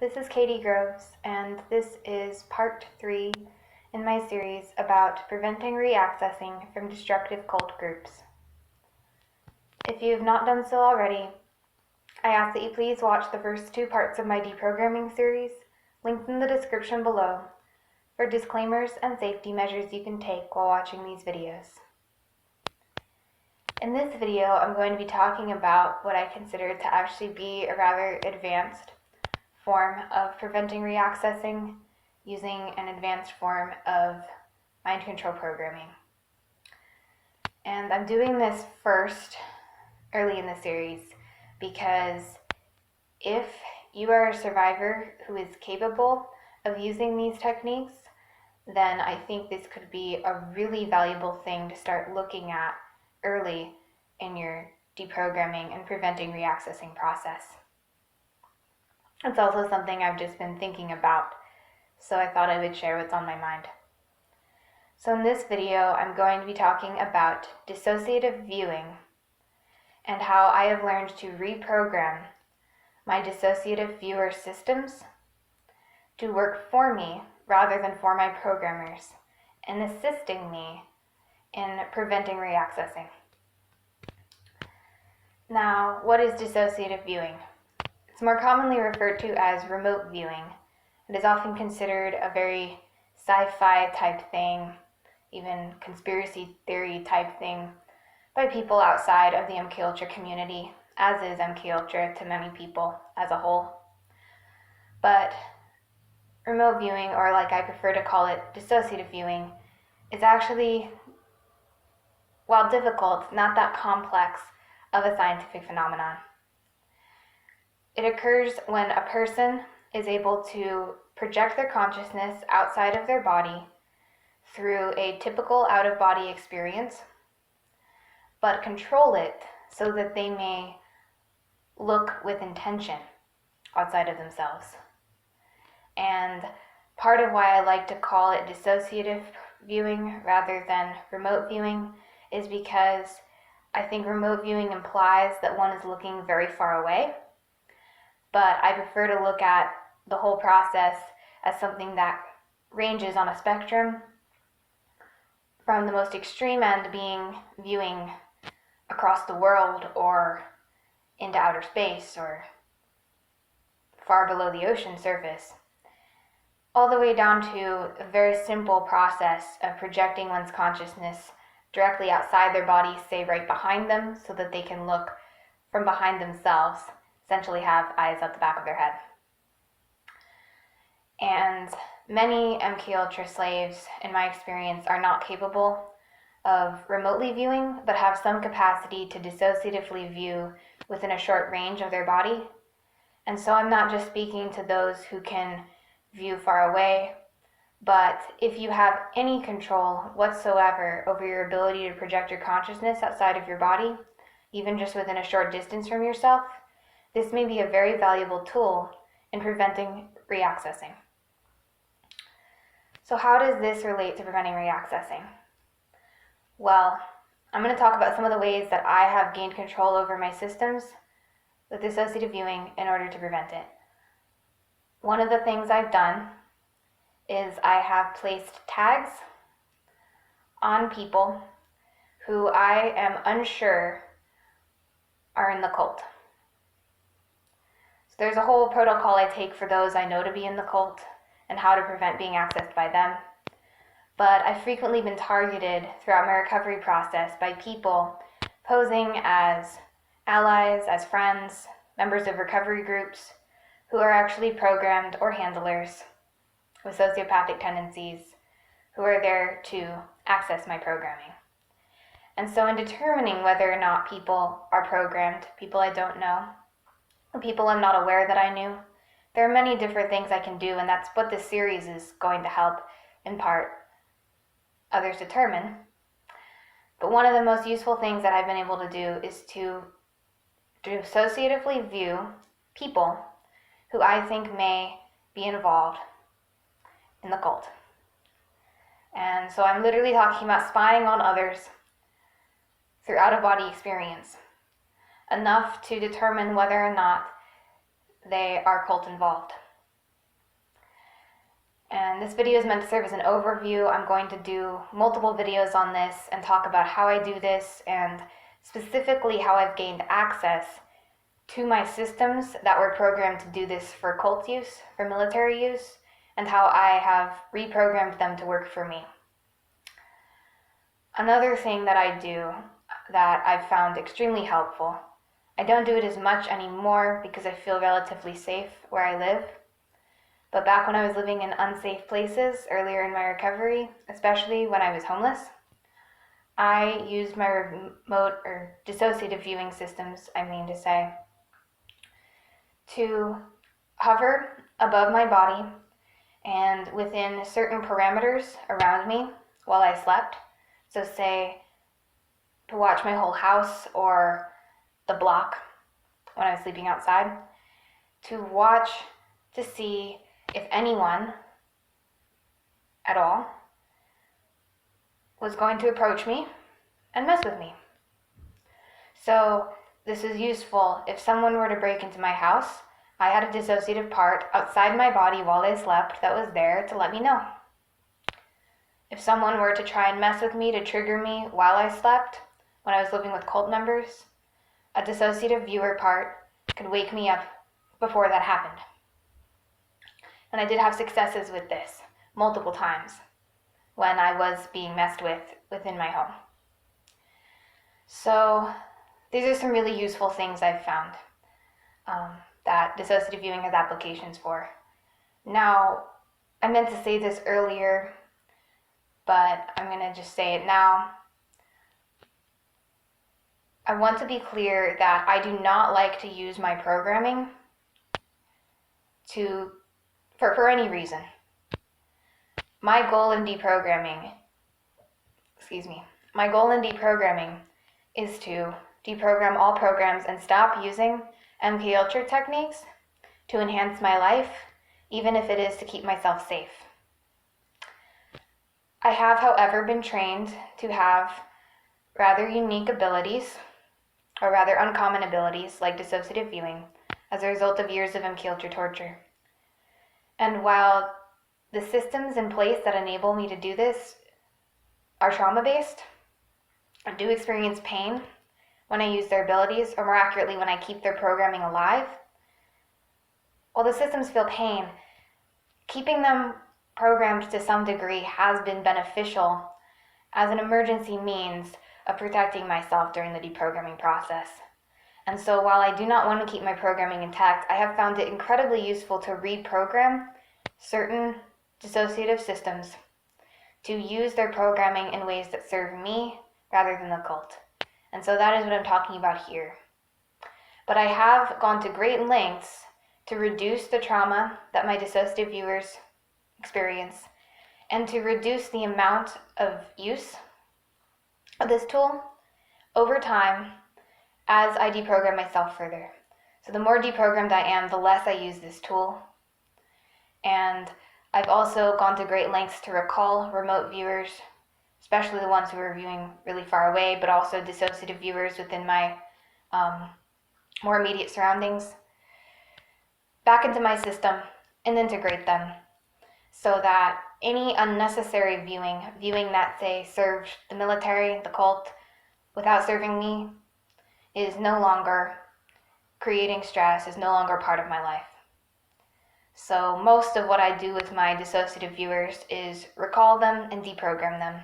This is Katie Groves, and this is part 3 in my series about preventing reaccessing from destructive cult groups. If you have not done so already, I ask that you please watch the first 2 parts of my deprogramming series, linked in the description below, for disclaimers and safety measures you can take while watching these videos. In this video, I'm going to be talking about what I consider to actually be a rather advanced form of preventing reaccessing using an advanced form of mind control programming. And I'm doing this first early in the series because if you are a survivor who is capable of using these techniques, then I think this could be a really valuable thing to start looking at early in your deprogramming and preventing reaccessing process. It's also something I've just been thinking about, so I thought I would share what's on my mind. So in this video, I'm going to be talking about dissociative viewing and how I have learned to reprogram my dissociative viewer systems to work for me rather than for my programmers, and assisting me in preventing reaccessing. Now, what is dissociative viewing? It's more commonly referred to as remote viewing. It is often considered a very sci-fi type thing, even conspiracy theory type thing, by people outside of the MKUltra community, as is MKUltra to many people as a whole. But remote viewing, or like I prefer to call it, dissociative viewing, is actually, while difficult, not that complex of a scientific phenomenon. It occurs when a person is able to project their consciousness outside of their body through a typical out-of-body experience, but control it so that they may look with intention outside of themselves. And part of why I like to call it dissociative viewing rather than remote viewing is because I think remote viewing implies that one is looking very far away, but I prefer to look at the whole process as something that ranges on a spectrum, from the most extreme end being viewing across the world or into outer space or far below the ocean surface, all the way down to a very simple process of projecting one's consciousness directly outside their body, say right behind them, so that they can look from behind themselves, essentially have eyes at the back of their head. And many MKUltra slaves, in my experience, are not capable of remotely viewing, but have some capacity to dissociatively view within a short range of their body. And so I'm not just speaking to those who can view far away, but if you have any control whatsoever over your ability to project your consciousness outside of your body, even just within a short distance from yourself, this may be a very valuable tool in preventing reaccessing. So how does this relate to preventing reaccessing? Well, I'm going to talk about some of the ways that I have gained control over my systems with dissociative viewing in order to prevent it. One of the things I've done is I have placed tags on people who I am unsure are in the cult. So there's a whole protocol I take for those I know to be in the cult and how to prevent being accessed by them. But I've frequently been targeted throughout my recovery process by people posing as allies, as friends, members of recovery groups who are actually programmed or handlers with sociopathic tendencies who are there to access my programming. And so in determining whether or not people are programmed, people I don't know, people I'm not aware that I knew, there are many different things I can do, and that's what this series is going to help, in part, others determine. But one of the most useful things that I've been able to do is to dissociatively view people who I think may be involved in the cult. And so I'm literally talking about spying on others through out-of-body experience, enough to determine whether or not they are cult involved. And this video is meant to serve as an overview. I'm going to do multiple videos on this and talk about how I do this and specifically how I've gained access to my systems that were programmed to do this for cult use, for military use, and how I have reprogrammed them to work for me. Another thing that I do that I've found extremely helpful, I don't do it as much anymore because I feel relatively safe where I live. But back when I was living in unsafe places earlier in my recovery, especially when I was homeless, I used my remote or dissociative viewing systems, to hover above my body and within certain parameters around me while I slept. So say to watch my whole house or the block when I was sleeping outside, to watch to see if anyone at all was going to approach me and mess with me. So this is useful if someone were to break into my house. I had a dissociative part outside my body while I slept that was there to let me know. If someone were to try and mess with me to trigger me while I slept, when I was living with cult members, a dissociative viewer part could wake me up before that happened. And I did have successes with this multiple times when I was being messed with within my home. So these are some really useful things I've found that dissociative viewing has applications for. Now, I meant to say this earlier, but I'm going to just say it now. I want to be clear that I do not like to use my programming for any reason. My goal in deprogramming is to deprogram all programs and stop using MKUltra techniques to enhance my life, even if it is to keep myself safe. I have, however, been trained to have rather unique abilities, or rather uncommon abilities, like dissociative viewing, as a result of years of MKUltra torture. And while the systems in place that enable me to do this are trauma-based, I do experience pain when I use their abilities, or more accurately, when I keep their programming alive. While the systems feel pain, keeping them programmed to some degree has been beneficial as an emergency means of protecting myself during the deprogramming process. And so while I do not want to keep my programming intact, I have found it incredibly useful to reprogram certain dissociative systems to use their programming in ways that serve me rather than the cult. And so that is what I'm talking about here. But I have gone to great lengths to reduce the trauma that my dissociative viewers experience and to reduce the amount of use of this tool over time as I deprogram myself further. So the more deprogrammed I am, the less I use this tool. And I've also gone to great lengths to recall remote viewers, especially the ones who are viewing really far away, but also dissociative viewers within my more immediate surroundings, back into my system and integrate them so that any unnecessary viewing that, say, served the military, the cult, without serving me, is no longer creating stress, is no longer part of my life. So most of what I do with my dissociative viewers is recall them and deprogram them.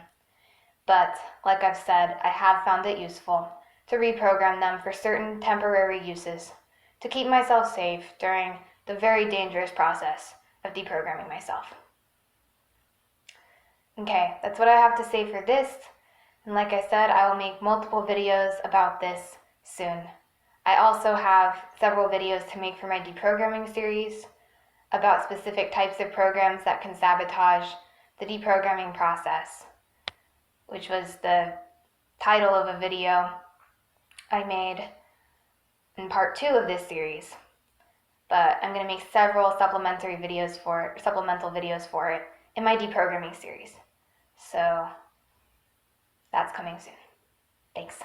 But like I've said, I have found it useful to reprogram them for certain temporary uses to keep myself safe during the very dangerous process of deprogramming myself. Okay, that's what I have to say for this. And like I said, I will make multiple videos about this soon. I also have several videos to make for my deprogramming series about specific types of programs that can sabotage the deprogramming process, which was the title of a video I made in part 2 of this series. But I'm going to make several supplemental videos for it in my deprogramming series. So that's coming soon. Thanks.